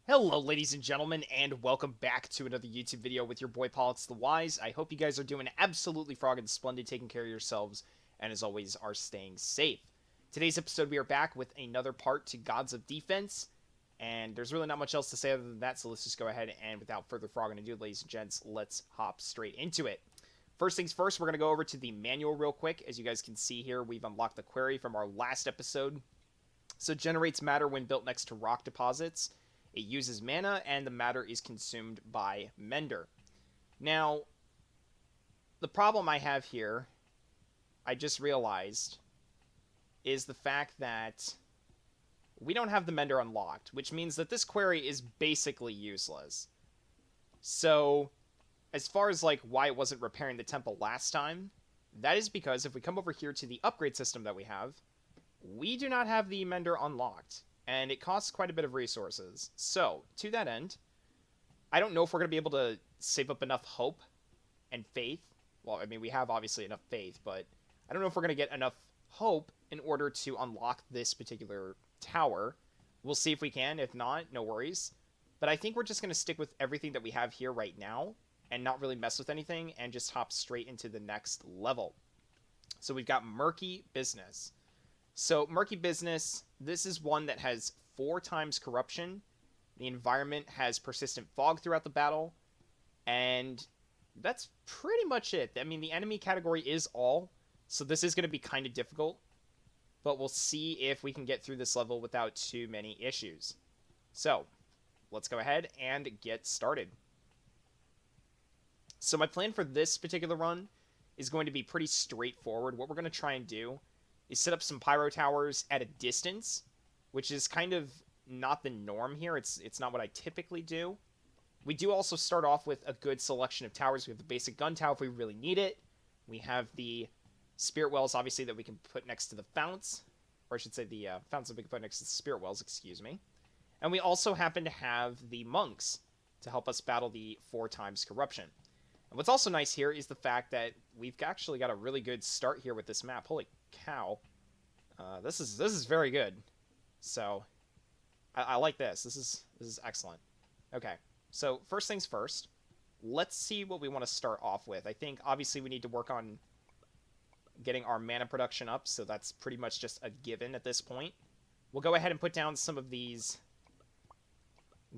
Hello, ladies and gentlemen, and welcome back to another YouTube video with your boy Pollux the Wise. I hope you guys are doing absolutely frogging splendid, taking care of yourselves, and as always, are staying safe. Today's episode, we are back with another part to Gods of Defense, and there's really not much else to say other than that, so let's just go ahead and without further frogging ado, ladies and gents, let's hop straight into it. First things first, we're going to go over to the manual real quick. As you guys can see here, we've unlocked the query from our last episode. So it generates matter when built next to rock deposits. It uses mana, and the matter is consumed by Mender. Now, the problem I have here, I just realized, is the fact that we don't have the Mender unlocked, which means that this query is basically useless. So, as far as like why it wasn't repairing the temple last time, that is because if we come over here to the upgrade system that we have, we do not have the Mender unlocked, and it costs quite a bit of resources. So, to that end, I don't know if we're going to be able to save up enough hope and faith. Well, I mean, we have obviously enough faith, but I don't know if we're going to get enough hope in order to unlock this particular tower. We'll see if we can. If not, no worries. But I think we're just going to stick with everything that we have here right now and not really mess with anything and just hop straight into the next level. So we've got Murky Business. So, Murky Business, this is one that has 4 times corruption. The environment has persistent fog throughout the battle. And that's pretty much it. I mean, the enemy category is all, so this is going to be kind of difficult. But we'll see if we can get through this level without too many issues. So, let's go ahead and get started. So my plan for this particular run is going to be pretty straightforward. What we're going to try and do is set up some pyro towers at a distance, which is kind of not the norm here. It's not what I typically do. We do also start off with a good selection of towers. We have the basic gun tower if we really need it. We have the spirit wells, obviously, that we can put next to the founts. Or I should say the founts that we can put next to the spirit wells, excuse me. And we also happen to have the monks to help us battle the 4 times corruption. And what's also nice here is the fact that we've actually got a really good start here with this map. Holy cow. This is very good. So, I like this. This is excellent. Okay, so first things first. Let's see what we want to start off with. I think, obviously, we need to work on getting our mana production up, so that's pretty much just a given at this point. We'll go ahead and put down some of these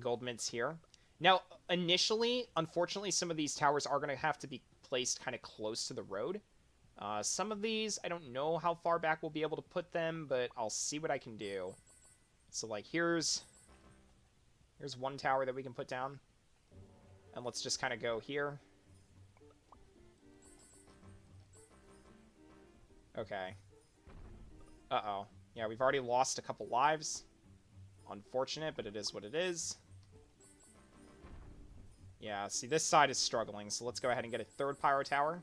gold mints here. Now, initially, unfortunately, some of these towers are going to have to be placed kind of close to the road. Some of these, I don't know how far back we'll be able to put them, but I'll see what I can do. So, like, here's one tower that we can put down. And let's just kind of go here. Okay. Uh-oh. Yeah, we've already lost a couple lives. Unfortunate, but it is what it is. Yeah, see, this side is struggling, so let's go ahead and get a 3rd pyro tower.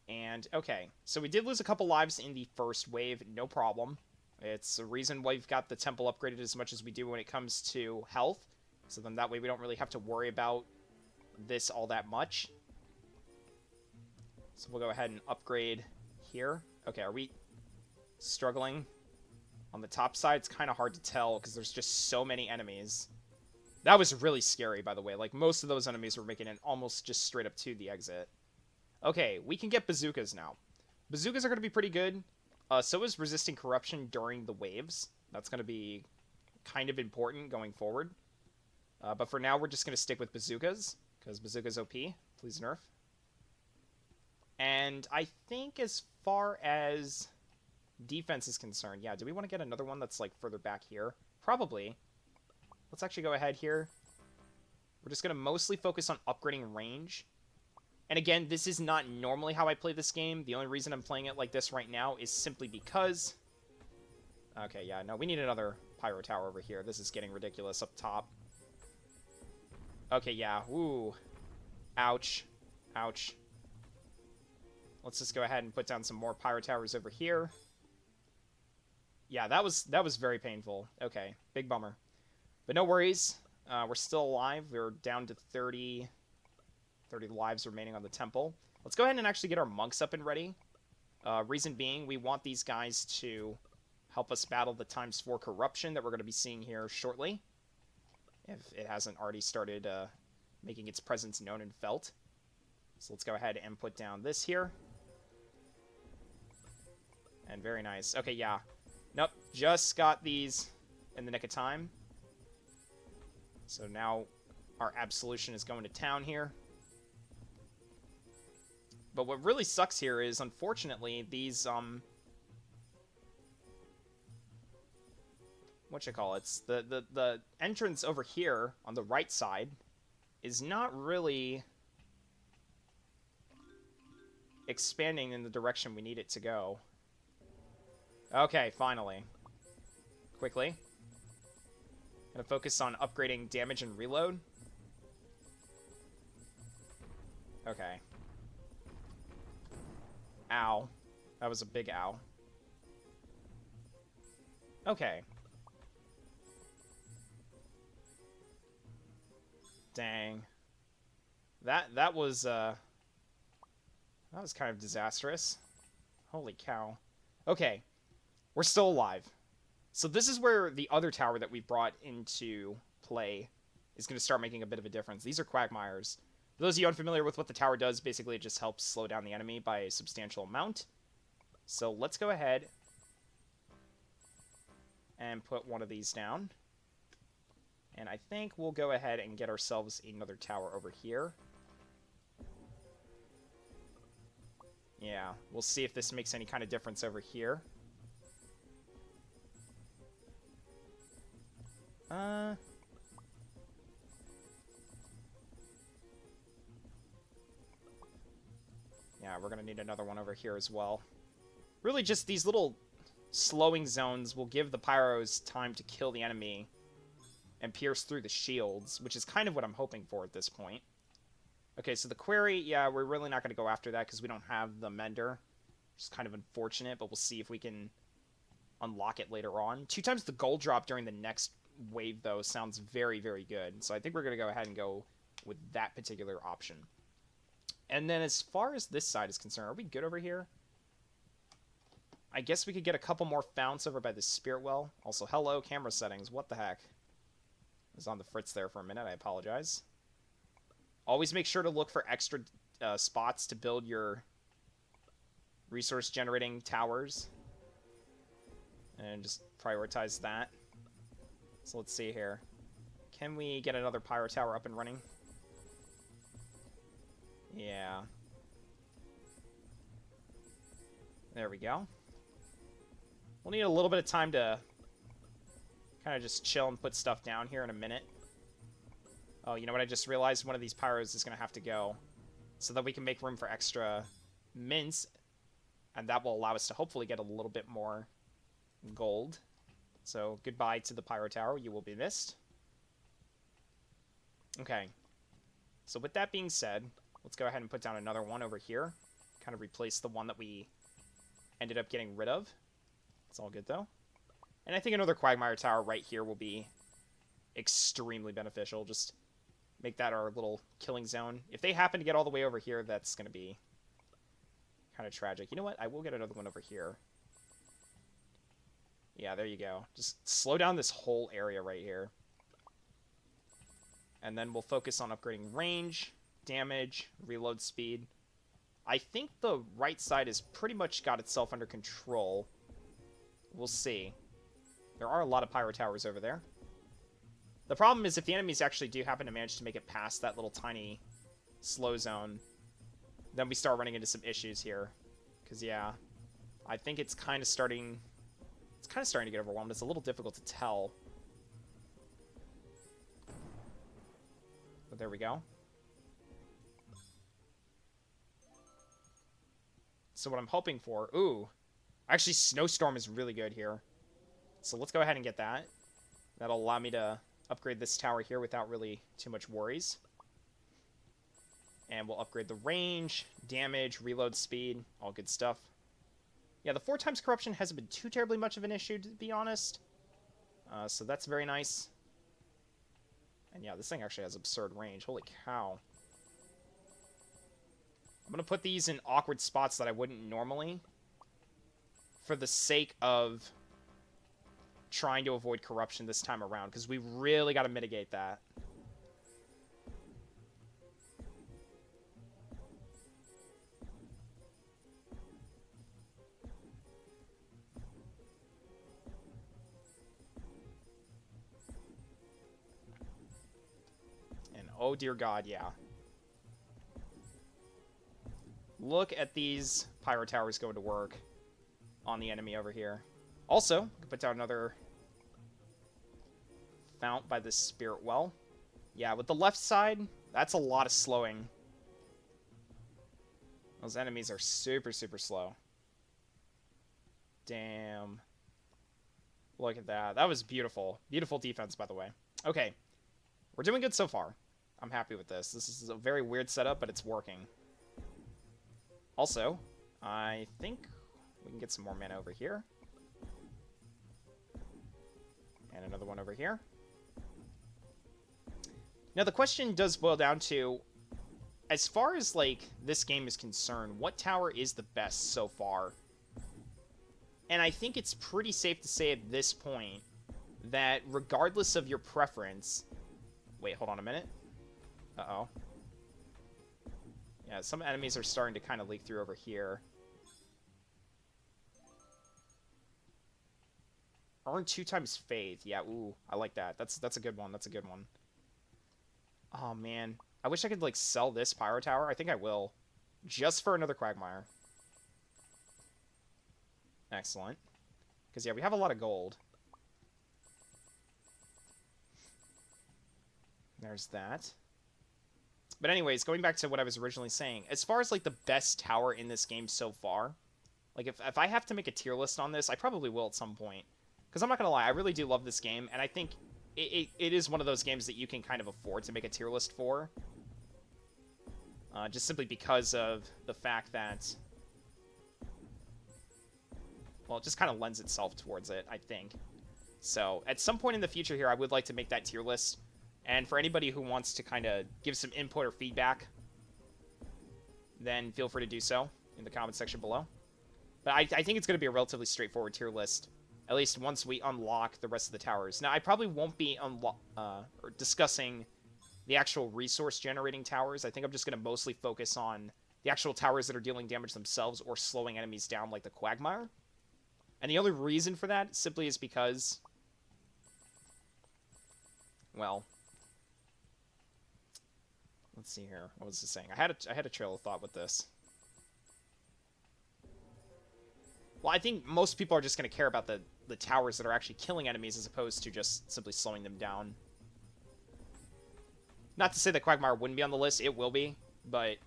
And, okay, so we did lose a couple lives in the first wave, no problem. It's the reason why we've got the temple upgraded as much as we do when it comes to health. So then that way we don't really have to worry about this all that much. So we'll go ahead and upgrade here. Okay, are we struggling? On the top side, it's kind of hard to tell because there's just so many enemies. That was really scary, by the way. Like, most of those enemies were making it almost just straight up to the exit. Okay, we can get bazookas now. Bazookas are going to be pretty good. So is resisting corruption during the waves. That's going to be kind of important going forward. But for now, we're just going to stick with bazookas, because bazookas OP. Please nerf. And I think as far as defense is concerned, yeah, do we want to get another one that's, like, further back here? Probably. Let's actually go ahead here. We're just going to mostly focus on upgrading range. And again, this is not normally how I play this game. The only reason I'm playing it like this right now is simply because... Okay, yeah, no, we need another pyro tower over here. This is getting ridiculous up top. Okay, yeah, ooh. Ouch. Ouch. Let's just go ahead and put down some more pyro towers over here. Yeah, that was very painful. Okay, big bummer. But no worries. We're still alive. We're down to 30 lives remaining on the temple. Let's go ahead and actually get our monks up and ready. Reason being, we want these guys to help us battle the ×4 corruption that we're going to be seeing here shortly, if it hasn't already started making its presence known and felt. So let's go ahead and put down this here. And very nice. Okay, yeah. Nope, just got these in the nick of time. So now our absolution is going to town here. But what really sucks here is, unfortunately, these, the entrance over here on the right side is not really expanding in the direction we need it to go. Okay, finally. Quickly. Gonna focus on upgrading damage and reload. Okay. Ow. That was a big ow. Okay. Dang. That was kind of disastrous. Holy cow. Okay. We're still alive. So this is where the other tower that we brought into play is going to start making a bit of a difference. These are quagmires. For those of you unfamiliar with what the tower does, basically it just helps slow down the enemy by a substantial amount. So let's go ahead and put one of these down. And I think we'll go ahead and get ourselves another tower over here. Yeah, we'll see if this makes any kind of difference over here. Yeah, we're gonna need another one over here as well. Really just these little slowing zones will give the pyros time to kill the enemy and pierce through the shields, which is kind of what I'm hoping for at this point. Okay, so the query, yeah, we're really not going to go after that because we don't have the mender. Which is kind of unfortunate, but we'll see if we can unlock it later on. 2 times the gold drop during the next wave, though, sounds very, very good. So I think we're going to go ahead and go with that particular option. And then as far as this side is concerned, are we good over here? I guess we could get a couple more founts over by the spirit well. Also, hello, camera settings. What the heck? I was on the fritz there for a minute. I apologize. Always make sure to look for extra spots to build your resource-generating towers. And just prioritize that. So let's see here. Can we get another pyro tower up and running? Yeah. There we go. We'll need a little bit of time to kind of just chill and put stuff down here in a minute. Oh, you know what? I just realized one of these pyros is going to have to go so that we can make room for extra mints, and that will allow us to hopefully get a little bit more gold. So goodbye to the pyro tower. You will be missed. Okay. So with that being said, let's go ahead and put down another one over here. Kind of replace the one that we ended up getting rid of. It's all good, though. And I think another quagmire tower right here will be extremely beneficial. Just make that our little killing zone. If they happen to get all the way over here, that's going to be kind of tragic. You know what? I will get another one over here. Yeah, there you go. Just slow down this whole area right here. And then we'll focus on upgrading range, damage, reload speed. I think the right side has pretty much got itself under control. We'll see. There are a lot of pyro towers over there. The problem is if the enemies actually do happen to manage to make it past that little tiny slow zone, then we start running into some issues here. Because, yeah, I think it's kind of starting... It's kind of starting to get overwhelmed. It's a little difficult to tell. But there we go. So what I'm hoping for... Ooh. Actually, Snowstorm is really good here. So let's go ahead and get that. That'll allow me to upgrade this tower here without really too much worries. And we'll upgrade the range, damage, reload speed, all good stuff. Yeah, the 4 times corruption hasn't been too terribly much of an issue, to be honest. So that's very nice. And yeah, this thing actually has absurd range. Holy cow. I'm going to put these in awkward spots that I wouldn't normally, for the sake of trying to avoid corruption this time around, because we really got to mitigate that. And oh dear God, yeah. Look at these pyro towers going to work on the enemy over here. Also, we can put down another fount by the spirit well. Yeah, with the left side, that's a lot of slowing. Those enemies are super, super slow. Damn. Look at that. That was beautiful. Beautiful defense, by the way. Okay. We're doing good so far. I'm happy with this. This is a very weird setup, but it's working. Also, I think we can get some more mana over here. And another one over here. Now, the question does boil down to, as far as, like, this game is concerned, what tower is the best so far? And I think it's pretty safe to say at this point that regardless of your preference... Wait, hold on a minute. Uh-oh. Yeah, some enemies are starting to kind of leak through over here. Earn 2 times faith. Yeah, ooh, I like that. That's a good one. That's a good one. Oh, man. I wish I could, like, sell this Pyro Tower. I think I will. Just for another Quagmire. Excellent. Because, yeah, we have a lot of gold. There's that. But anyways, going back to what I was originally saying, as far as, like, the best tower in this game so far, like, if I have to make a tier list on this, I probably will at some point. Because I'm not going to lie, I really do love this game, and I think it is one of those games that you can kind of afford to make a tier list for. Just simply because of the fact that, well, it just kind of lends itself towards it, I think. So, at some point in the future here, I would like to make that tier list. And for anybody who wants to kind of give some input or feedback, then feel free to do so in the comment section below. But I think it's going to be a relatively straightforward tier list, at least once we unlock the rest of the towers. Now, I probably won't be discussing the actual resource-generating towers. I think I'm just going to mostly focus on the actual towers that are dealing damage themselves or slowing enemies down like the Quagmire. And the only reason for that simply is because, well, let's see here. What was I saying? I had a trail of thought with this. Well, I think most people are just going to care about the towers that are actually killing enemies as opposed to just simply slowing them down. Not to say that Quagmire wouldn't be on the list. It will be. But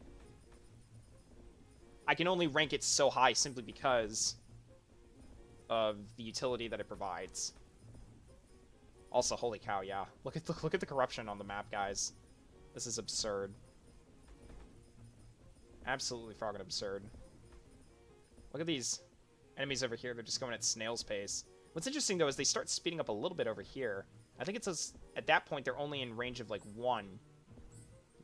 I can only rank it so high simply because of the utility that it provides. Also, holy cow, yeah. Look at the corruption on the map, guys. This is absurd. Absolutely fucking absurd. Look at these enemies over here. They're just going at snail's pace. What's interesting, though, is they start speeding up a little bit over here. I think it says at that point they're only in range of, like, 1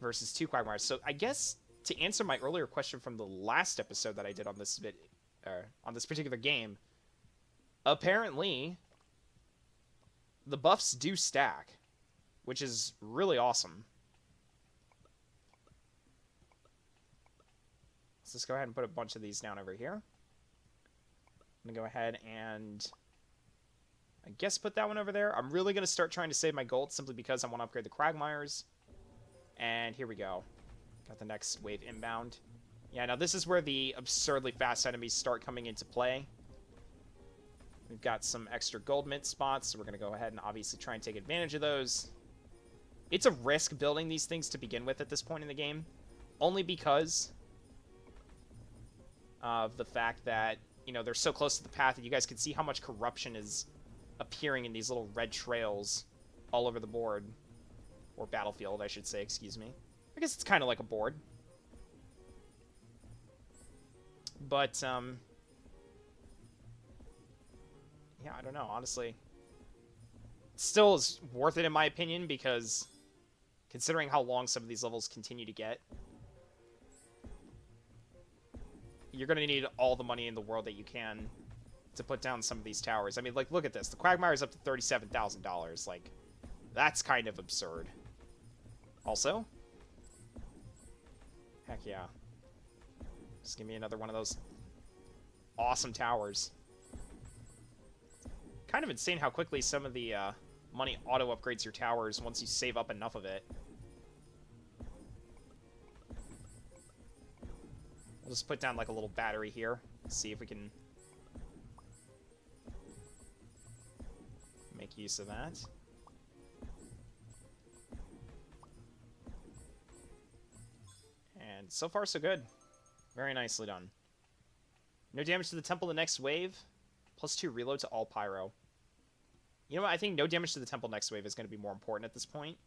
versus 2 Quagmires. So I guess to answer my earlier question from the last episode that I did on this on this particular game, apparently the buffs do stack, which is really awesome. Let's just go ahead and put a bunch of these down over here. I'm going to go ahead and I guess put that one over there. I'm really going to start trying to save my gold simply because I want to upgrade the Quagmires. And here we go. Got the next wave inbound. Yeah, now this is where the absurdly fast enemies start coming into play. We've got some extra gold mint spots, so we're going to go ahead and obviously try and take advantage of those. It's a risk building these things to begin with at this point in the game. Only because of the fact that, you know, they're so close to the path that you guys can see how much corruption is appearing in these little red trails all over the board. Or battlefield, I should say, excuse me. I guess it's kind of like a board. But, yeah, I don't know, honestly. Still is worth it in my opinion, because considering how long some of these levels continue to get, you're going to need all the money in the world that you can to put down some of these towers. I mean, like, look at this. The Quagmire's up to $37,000. Like, that's kind of absurd. Also, heck yeah. Just give me another one of those awesome towers. Kind of insane how quickly some of the money auto-upgrades your towers once you save up enough of it. We'll just put down like a little battery here. See if we can make use of that. And so far, so good. Very nicely done. No damage to the temple the next wave. +2 reload to all pyro. You know what? I think no damage to the temple next wave is going to be more important at this point.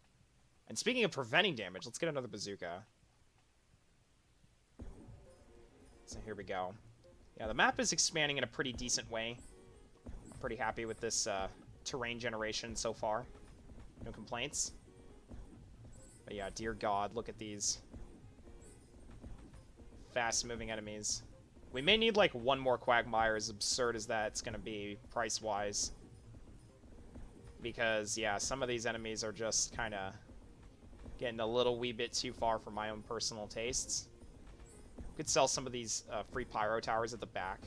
And speaking of preventing damage, let's get another bazooka. So here we go. Yeah, the map is expanding in a pretty decent way. I'm pretty happy with this terrain generation so far. No complaints. But yeah, dear God, look at these fast-moving enemies. We may need, like, one more Quagmire, as absurd as that's going to be, price-wise. Because, yeah, some of these enemies are just kind of getting a little wee bit too far for my own personal tastes. Could sell some of these free pyro towers at the back.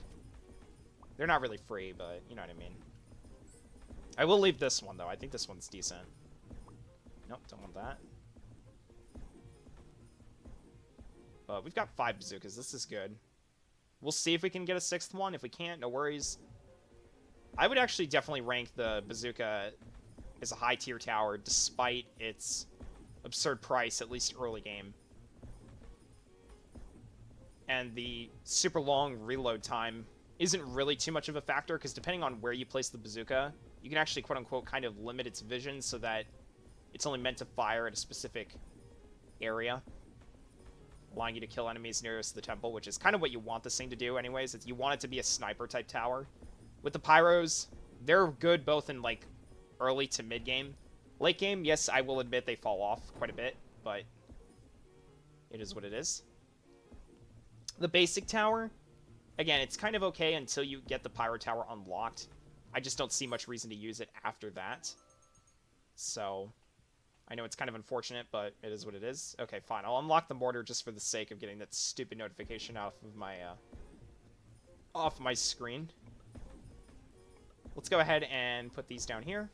They're not really free, but you know what I mean. I will leave this one, though. I think this one's decent. Nope, don't want that. But we've got 5 bazookas. This is good. We'll see if we can get a 6th one. If we can't, no worries. I would actually definitely rank the bazooka as a high-tier tower, despite its absurd price, at least early game. And the super long reload time isn't really too much of a factor, because depending on where you place the bazooka, you can actually, quote-unquote, kind of limit its vision so that it's only meant to fire at a specific area, allowing you to kill enemies nearest the temple, which is kind of what you want this thing to do anyways. You want it to be a sniper-type tower. With the pyros, they're good both in, like, early to mid-game. Late game, yes, I will admit they fall off quite a bit, but it is what it is. The basic tower, again, it's kind of okay until you get the pyro tower unlocked. I just don't see much reason to use it after that. So, I know it's kind of unfortunate, but it is what it is. Okay, fine. I'll unlock the mortar just for the sake of getting that stupid notification off of my screen. Let's go ahead and put these down here.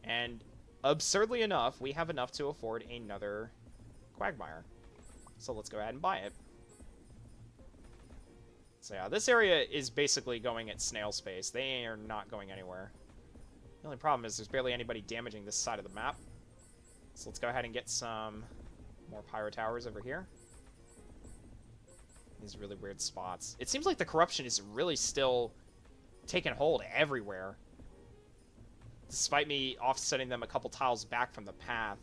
And absurdly enough, we have enough to afford another Quagmire. So let's go ahead and buy it. So yeah, this area is basically going at snail's pace. They are not going anywhere. The only problem is there's barely anybody damaging this side of the map. So let's go ahead and get some more pyro towers over here. These really weird spots. It seems like the corruption is really still taking hold everywhere, despite me offsetting them a couple tiles back from the path.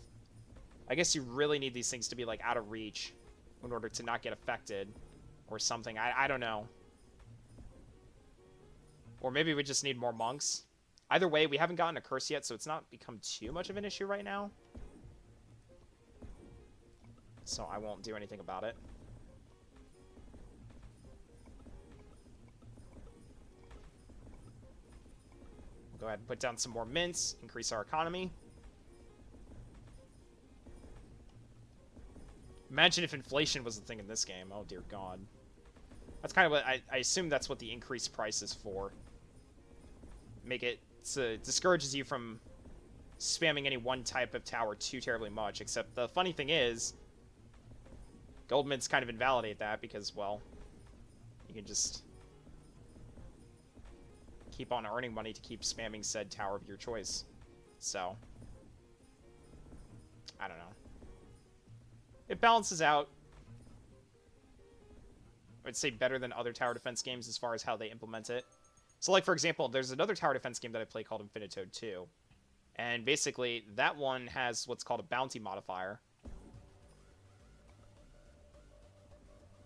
I guess you really need these things to be, like, out of reach in order to not get affected or something. I don't know. Or maybe we just need more monks. Either way, we haven't gotten a curse yet, so it's not become too much of an issue right now. So I won't do anything about it. We'll go ahead and put down some more mints, increase our economy. Imagine if inflation was the thing in this game. Oh, dear God. That's kind of what I assume that's what the increased price is for. Make it so it discourages you from spamming any one type of tower too terribly much. Except the funny thing is, gold mints kind of invalidate that because, well, you can just keep on earning money to keep spamming said tower of your choice. So, I don't know. It balances out. I would say better than other tower defense games as far as how they implement it. So, like, for example, there's another tower defense game that I play called Infinitoad 2. And basically, that one has what's called a bounty modifier.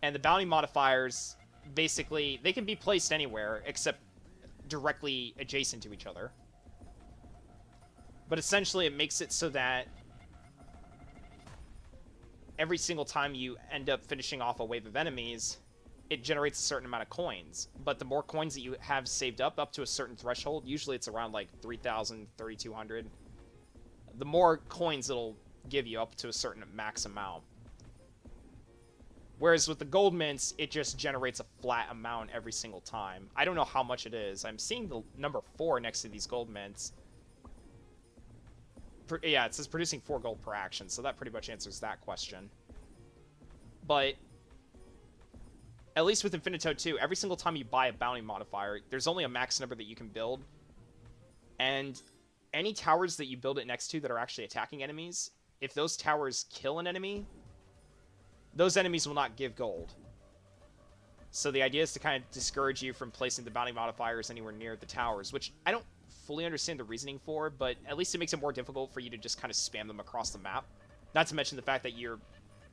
And the bounty modifiers, basically, they can be placed anywhere except directly adjacent to each other. But essentially, it makes it so that every single time you end up finishing off a wave of enemies, it generates a certain amount of coins. But the more coins that you have saved up to a certain threshold, usually it's around like 3,000, 3,200, the more coins it'll give you up to a certain max amount. Whereas with the gold mints, it just generates a flat amount every single time. I don't know how much it is. I'm seeing the number 4 next to these gold mints. Yeah, it says producing 4 gold per action, so that pretty much answers that question. But at least with Infinito 2, every single time you buy a bounty modifier, there's only a max number that you can build. And any towers that you build it next to that are actually attacking enemies, if those towers kill an enemy, those enemies will not give gold. So the idea is to kind of discourage you from placing the bounty modifiers anywhere near the towers, which I don't fully understand the reasoning for, but at least it makes it more difficult for you to just kind of spam them across the map. Not to mention the fact that you're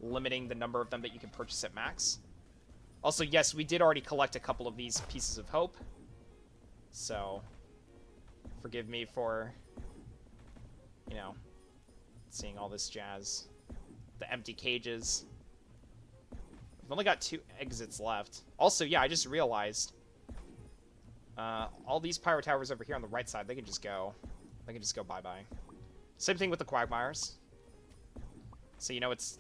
limiting the number of them that you can purchase at max. Also, yes, we did already collect a couple of these pieces of hope. So, forgive me for, you know, seeing all this jazz. The empty cages. We've only got 2 exits left. Also, yeah, I just realized all these pyro towers over here on the right side, they can just go. They can just go bye-bye. Same thing with the quagmires. So, you know, it's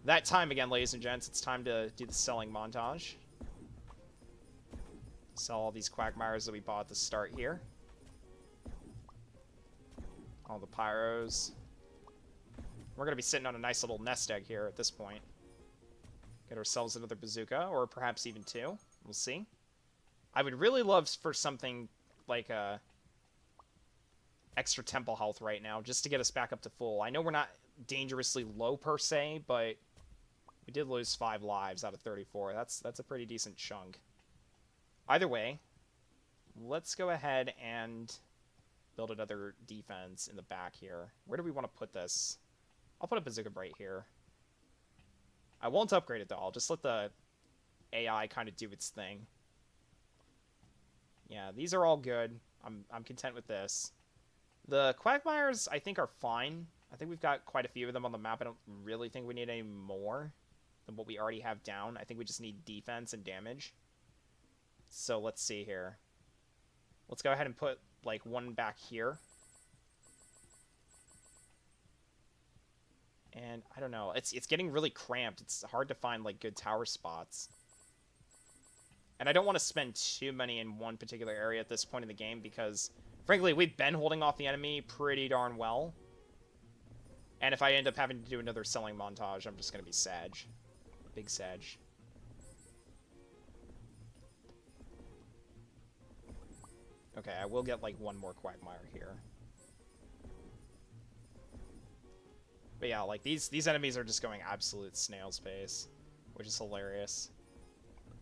that time again, ladies and gents. It's time to do the selling montage. Sell all these quagmires that we bought at the start here. All the pyros. We're going to be sitting on a nice little nest egg here at this point. Get ourselves another bazooka, or perhaps even 2. We'll see. I would really love for something like a extra temple health right now, just to get us back up to full. I know we're not dangerously low per se, but we did lose 5 lives out of 34. That's a pretty decent chunk. Either way, let's go ahead and build another defense in the back here. Where do we want to put this? I'll put a bazooka right here. I won't upgrade it though. I'll just let the AI kind of do its thing. Yeah, these are all good. I'm content with this. The quagmires, I think, are fine. I think we've got quite a few of them on the map. I don't really think we need any more than what we already have down. I think we just need defense and damage. So let's see here. Let's go ahead and put, like, one back here. And, I don't know. It's getting really cramped. It's hard to find, like, good tower spots. And I don't want to spend too many in one particular area at this point in the game because, frankly, we've been holding off the enemy pretty darn well. And if I end up having to do another selling montage, I'm just going to be Sag. Big Sag. Okay, I will get, like, one more quagmire here. But yeah, like, these enemies are just going absolute snail's pace, which is hilarious.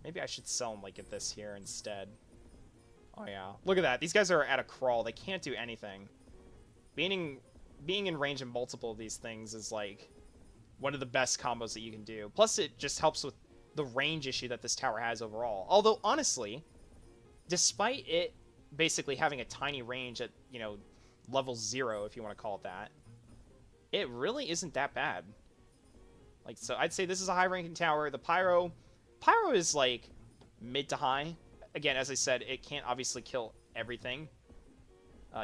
Maybe I should sell them, like, at this here instead. Oh, yeah. Look at that. These guys are at a crawl. They can't do anything. Being in range of multiple of these things is, like, one of the best combos that you can do. Plus, it just helps with the range issue that this tower has overall. Although, honestly, despite it basically having a tiny range at, you know, level 0, if you want to call it that, it really isn't that bad. Like, so I'd say this is a high-ranking tower. The Pyro is, like, mid to high. Again, as I said, it can't obviously kill everything.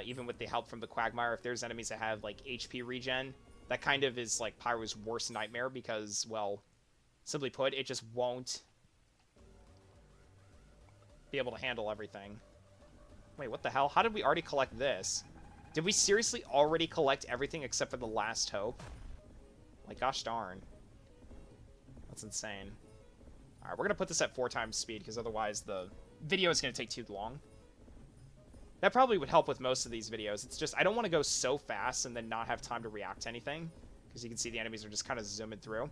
Even with the help from the Quagmire, if there's enemies that have, like, HP regen, that kind of is, like, Pyro's worst nightmare because, well, simply put, it just won't be able to handle everything. Wait, what the hell? How did we already collect this? Did we seriously already collect everything except for the last hope? Like, gosh darn. That's insane. Alright, we're going to put this at 4 times speed, because otherwise the video is going to take too long. That probably would help with most of these videos. It's just, I don't want to go so fast and then not have time to react to anything. Because you can see the enemies are just kind of zooming through.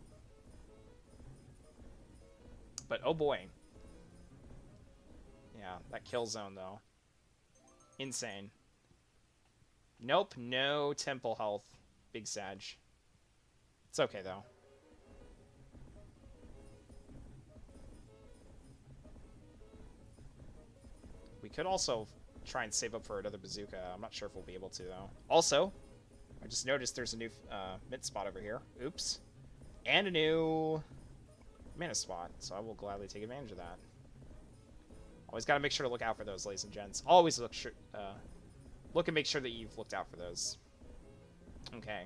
But, oh boy. Yeah, that kill zone, though. Insane. Nope, no temple health. Big Sag. It's okay, though. We could also try and save up for another bazooka. I'm not sure if we'll be able to, though. Also, I just noticed there's a new mint spot over here. Oops. And a new mana spot, so I will gladly take advantage of that. Always got to make sure to look out for those, ladies and gents. Always look and make sure that you've looked out for those. Okay.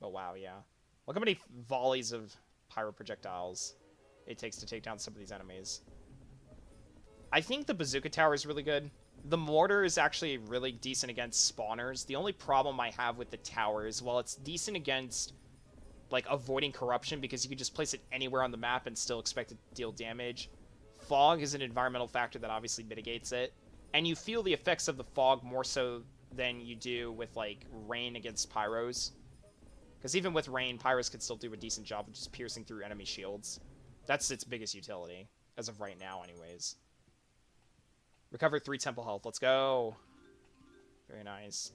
Oh, wow, yeah. Look how many volleys of pyro projectiles it takes to take down some of these enemies. I think the bazooka tower is really good. The mortar is actually really decent against spawners. The only problem I have with the tower is, while it's decent against, like, avoiding corruption because you can just place it anywhere on the map and still expect to deal damage, fog is an environmental factor that obviously mitigates it. And you feel the effects of the fog more so than you do with, like, rain against pyros. Because even with rain, pyros can still do a decent job of just piercing through enemy shields. That's its biggest utility, as of right now anyways. Recover 3 temple health. Let's go. Very nice.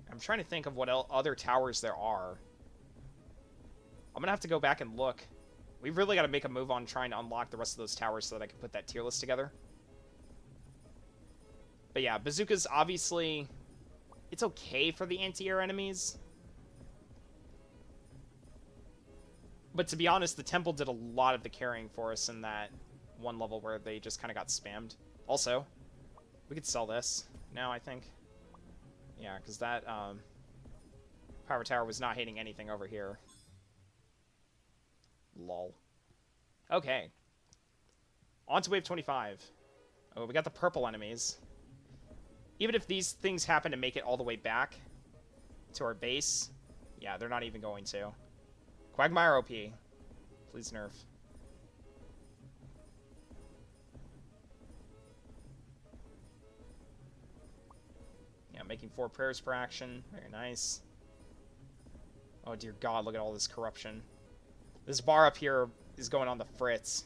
I'm trying to think of what other towers there are. I'm going to have to go back and look. We've really got to make a move on trying to unlock the rest of those towers so that I can put that tier list together. But yeah, bazookas, obviously, it's okay for the anti-air enemies. But to be honest, the temple did a lot of the carrying for us in that one level where they just kind of got spammed. Also, we could sell this now, I think. Yeah, because that power tower was not hitting anything over here. Lol. Okay. On to wave 25. Oh, we got the purple enemies. Even if these things happen to make it all the way back to our base, yeah, they're not even going to. Quagmire OP. Please nerf. Yeah, making 4 prayers per action. Very nice. Oh, dear God, look at all this corruption. This bar up here is going on the fritz.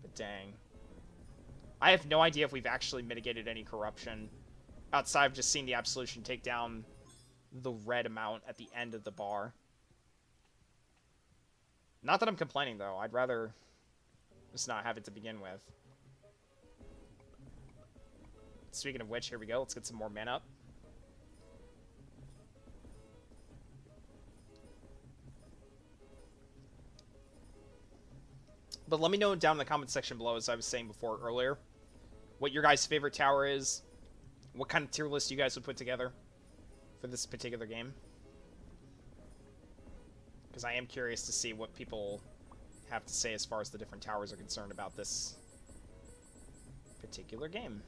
But dang. I have no idea if we've actually mitigated any corruption outside of just seeing the Absolution take down the red amount at the end of the bar. Not that I'm complaining, though. I'd rather just not have it to begin with. Speaking of which, here we go. Let's get some more mana up. But let me know down in the comment section below, as I was saying before earlier, what your guys' favorite tower is, what kind of tier list you guys would put together for this particular game. Because I am curious to see what people have to say as far as the different towers are concerned about this particular game.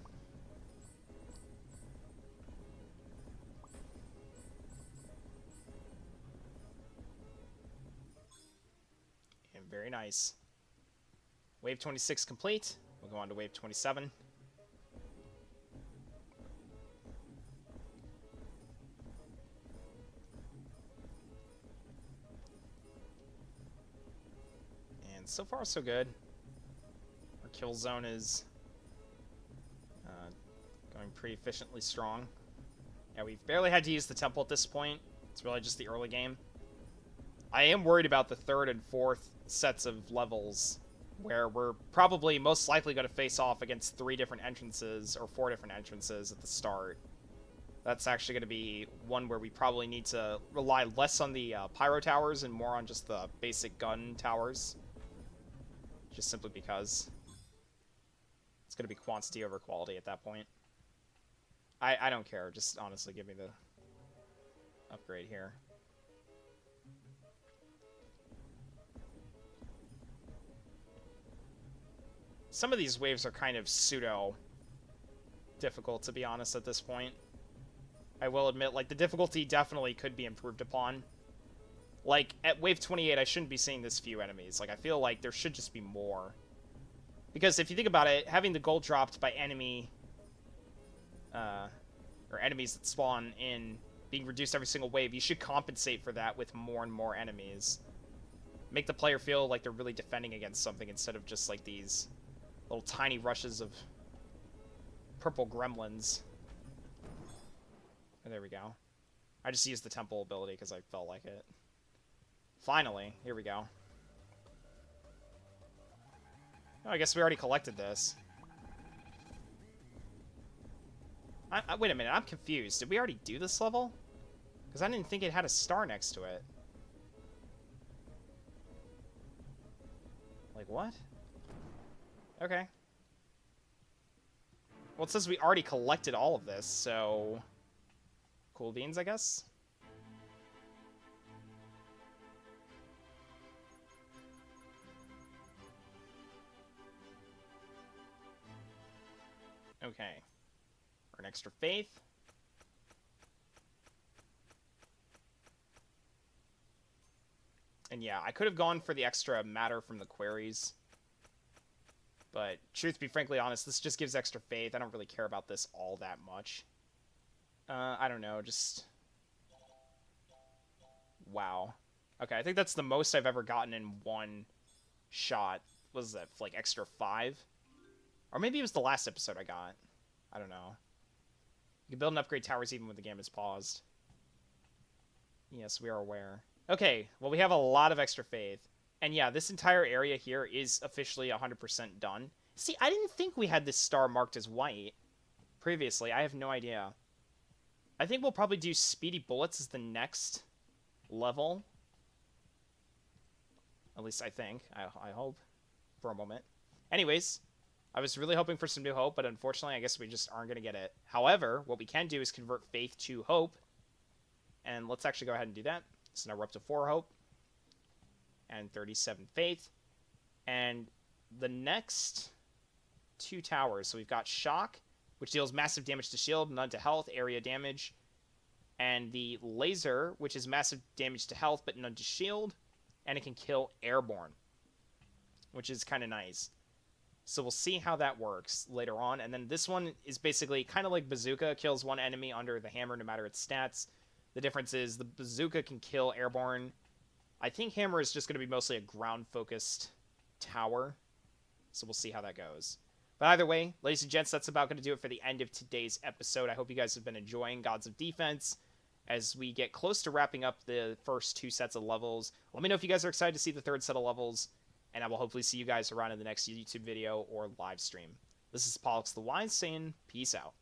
And very nice. Wave 26 complete. We'll go on to wave 27. And so far, so good. Our kill zone is going pretty efficiently strong. Yeah, we've barely had to use the temple at this point. It's really just the early game. I am worried about the 3rd and 4th sets of levels, where we're probably most likely going to face off against 3 different entrances, or 4 different entrances at the start. That's actually going to be one where we probably need to rely less on the pyro towers and more on just the basic gun towers. Just simply because it's going to be quantity over quality at that point. I don't care. Just honestly give me the upgrade here. Some of these waves are kind of pseudo difficult, to be honest, at this point. I will admit, like, the difficulty definitely could be improved upon. Like, at wave 28, I shouldn't be seeing this few enemies. Like, I feel like there should just be more. Because if you think about it, having the gold dropped by enemy, or enemies that spawn in, being reduced every single wave, you should compensate for that with more and more enemies. Make the player feel like they're really defending against something instead of just, like, these little tiny rushes of purple gremlins. Oh, there we go. I just used the temple ability because I felt like it. Finally, here we go. Oh, I guess we already collected this. Wait a minute, I'm confused. Did we already do this level? Because I didn't think it had a star next to it. Like, what? Okay. Well, it says we already collected all of this, so... Cool beans, I guess? Okay. Earn extra faith. And yeah, I could have gone for the extra matter from the queries. But truth be frankly honest, this just gives extra faith. I don't really care about this all that much. I don't know, just... Wow. Okay, I think that's the most I've ever gotten in one shot. Was that, like, extra 5? Or maybe it was the last episode I got. I don't know. You can build and upgrade towers even when the game is paused. Yes, we are aware. Okay, well, we have a lot of extra faith. And yeah, this entire area here is officially 100% done. See, I didn't think we had this star marked as white previously. I have no idea. I think we'll probably do Speedy Bullets as the next level. At least I think. I hope. For a moment. Anyways, I was really hoping for some new hope, but unfortunately, I guess we just aren't going to get it. However, what we can do is convert faith to hope. And let's actually go ahead and do that. So now we're up to 4 hope. And 37 faith. And the next 2 towers. So we've got shock, which deals massive damage to shield, none to health, area damage. And the laser, which is massive damage to health, but none to shield. And it can kill airborne, which is kind of nice. So we'll see how that works later on. And then this one is basically kind of like Bazooka, kills one enemy under the hammer no matter its stats. The difference is the Bazooka can kill airborne. I think Hammer is just going to be mostly a ground-focused tower. So we'll see how that goes. But either way, ladies and gents, that's about going to do it for the end of today's episode. I hope you guys have been enjoying Gods of Defense as we get close to wrapping up the first 2 sets of levels. Let me know if you guys are excited to see the 3rd set of levels, and I will hopefully see you guys around in the next YouTube video or live stream. This is Pollux the Wise saying peace out.